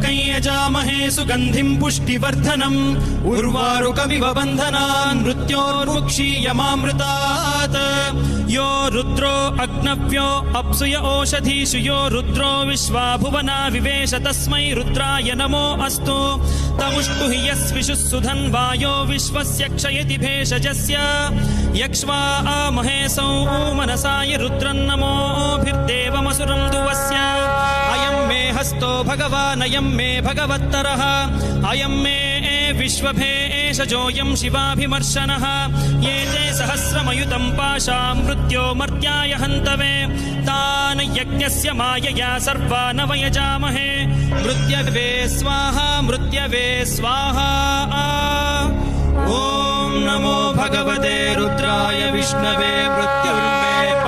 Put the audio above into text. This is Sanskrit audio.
त्र्यम्बकं यजामहे सुगन्धिं पुष्टिवर्धनम् उर्वारुकमिव बन्धनान् मृत्योर्मुक्षीयमामृतात् यो रुद्रो अग्नव्यो अप्सुय ओषधीषु यो रुद्रो विश्वा भुवना विवेश तस्मै रुद्राय नमो अस्तु तमुष्टु हि यस्विषुः सुधन्वायो विश्वस्य क्षयति भेषजस्य यक्ष्वा महेशौ मनसाय रुद्रन्नमोभिर्देवमसुरं दुवस्य अयं मे हस्तो भगवान् अयं मे भगवत्तरः अयं मे विश्वभेषजोऽयं शिवाभिमर्शनः ये ते सहस्रमयुतं पाशां मृत्यो मर्त्याय हन्तवे तान् यज्ञस्य मायया सर्वान् वयजामहे मृत्यवे स्वाहा मृत्यवे स्वाहा ॐ नमो भगवते रुद्राय विष्णवे मृत्युर्मे